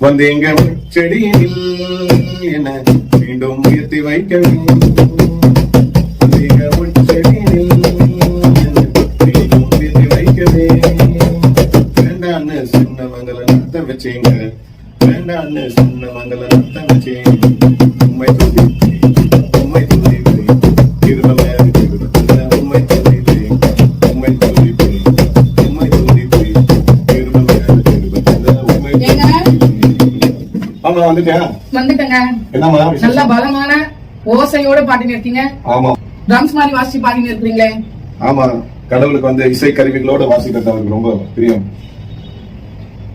வந்து எங்க செடியில் என மீண்டும் உயர்த்தி வைக்கவே, வந்து எங்க செடியில் மீண்டும் உயர்த்தி வைக்கவே, வேண்டான்னு சொன்னவங்களை நத்த வச்சீங்க, வேண்டான்னு சொன்னவங்களை நத்த வச்சீங்க. உண்மை துதிப்பே, உண்மை துதிப்பே, திருமலை திருமலை உண்மை துதிப்பே, உண்மை துதிப்பே, உண்மை துதிப்பே, திருமலை திருமலை உண்மை. ஆமா வந்துட்டேங்க. என்னமா நல்ல பலமான ஓசையோட பாட்டு நிறுத்தீங்க. ஆமா, ட்ரம்ஸ் மாதிரி வாசிச்சு பாடி நிறுத்துறீங்களே. ஆமா, கடவுளுக்கு வந்து இசை கருவிகளோட வாசிக்கிறது அவருக்கு ரொம்ப பிரியம்.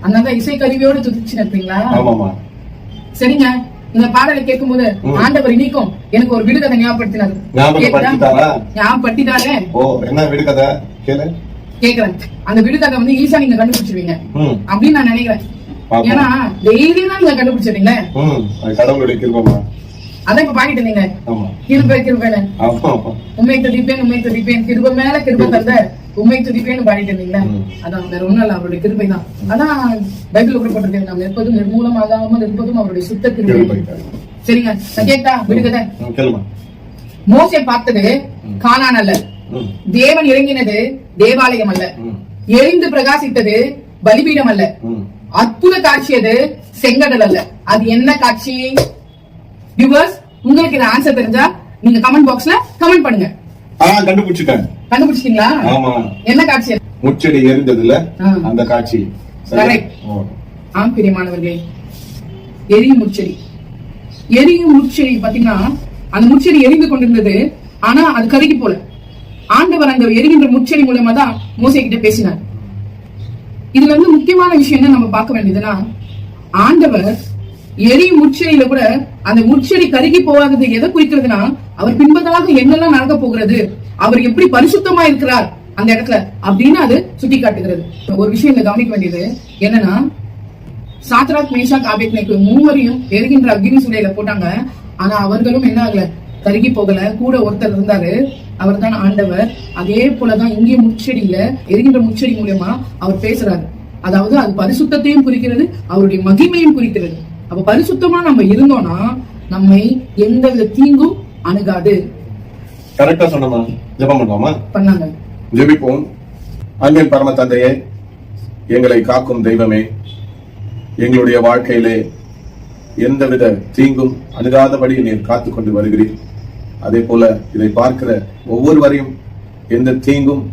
அதனால இசை கருவியோட துதிச்சு நிறுத்தீங்களா? ஆமாமா. சரிங்க, இந்த பாடலை கேட்கும் போது ஆண்டவர் இன்னைக்கும் எனக்கு ஒரு விடுகதை ஞாபகப்படுத்தினாரு. ஞாபகப்படுத்திட்டாரே. ஓ, என்ன விடுகதை கேக்குறேன். அந்த விடுகதை வந்து ஈஸியா நீங்க கண்டுபிடிச்சிருவீங்க அப்படின்னு நான் நினைக்கிறேன். ஏன்னா டெய்லி தான் நீங்க கண்டுபிடிச்சிருங்க. கடவுளுடைய கிருபை. அதான் இப்ப பாடிட்டு இருந்தீங்க, கிருபை கிருபைன்னு. உண்மை துதிப்பேன், உண்மை துதிப்பேன், கிருபை மேல கிருபை தந்த உண்மை துதிப்பேன்னு பாடிட்டு இருந்தீங்களா? அதான் வேற ஒண்ணும் இல்ல, அவருடைய கிருபை தான். அதான் பைபிள் குறிப்பிட்டிருக்கேன், நாம் நிற்பதும் நிர்மூலமாகாமல் இருப்பதும் அவருடைய சுத்த கிருபை. சரிங்க, கேட்டா விடுகதை. மோசே பார்த்தது கானான் அல்ல, தேவன் இறங்கினது தேவாலயம் அல்ல, எரிந்து பிரகாசித்தது பலிபீடம் அல்ல, அற்புத காட்சி அது செங்கடல் அல்ல. அது என்ன காட்சி? வியூவர்ஸ், உங்களுக்கு இந்த ஆன்சர் தெரிஞ்சா நீங்க கமெண்ட் பாக்ஸ்ல கமெண்ட் பண்ணுங்க. கண்டுபிடிச்சிட்டேன். கண்டுபிடிச்சிட்டீங்களா? ஆமா. என்ன காட்சி? முச்செடி எரிந்ததுல அந்த காட்சி. ஆம் பிரியமானவர்களே, எரியும் முச்செடி. எரியும் முச்செடி பாத்தீங்கன்னா அந்த முச்செடி எரிந்து கொண்டிருந்தது, ஆனா அது கருகி போல. ஆண்டவர் அந்த எரிகின்ற முச்செடி மூலமா தான் மோசே கிட்ட பேசினார். இதுல வந்து முக்கியமான விஷயம் என்ன நம்ம பார்க்க வேண்டியதுன்னா, ஆண்டவர் எரியும் முச்செடியில கூட அந்த முச்செடி கருகி போகாதது எதை குறிக்கிறதுனா, அவர் பின்பதாக என்னெல்லாம் நடக்க போகிறது, அவர் எப்படி பரிசுத்தமா இருக்கிறார் அந்த இடத்துல அப்படின்னு அது சுட்டி காட்டுகிறது. ஒரு விஷயம் இங்க கவனிக்க வேண்டியது என்னன்னா, சாத்ராக் மேஷாக் ஆபேத்நேகோ மூவரையும் எரிகின்ற அக்னி சூளையில போட்டாங்க. ஆனா அவர்களும் என்ன ஆகல, கருகி போகல. கூட ஒருத்தர் இருந்தாரு, அவர் தான் ஆண்டவர். அதே போலதான் இங்கே முச்செடியில எரிகின்ற முச்செடி மூலமா அவர் பேசுறாரு. அதாவது அது பரிசுத்தையும் குறிக்கிறது, அவருடைய மகிமையும் குறிக்கிறது. அப்ப பரிசுத்தமா நம்ம இருந்தோம்னா நம்மை எந்த வித தீங்கும் அணுகாது. கரெக்டா சொன்னமா? ஜெபம் பண்ணுவோமா? பண்ணாங்க. ஜெபிப்போம். அன்பின் பரம தந்தையே, எங்களை காக்கும் தெய்வமே, எங்களுடைய வாழ்க்கையிலே எந்தவித தீங்கும் அணுகாதபடி நீர் காத்துக் கொண்டு வருகிறீர். அதே போல இதை பார்க்கிற ஒவ்வொருவரையும் எந்த தீங்கும்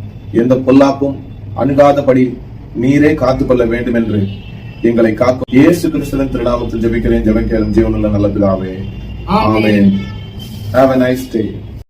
எந்த பொல்லாப்பும் அணுகாதபடி நீரே காத்துக்கொள்ள வேண்டும் என்று எங்களை காக்கும் இயேசு கிறிஸ்துவின் திருநாமத்தில் ஜெபிக்கிறேன். ஜெபம் கேளும் ஜீவனுள்ள நல்ல பிதாவே. ஆமென். Have a nice day.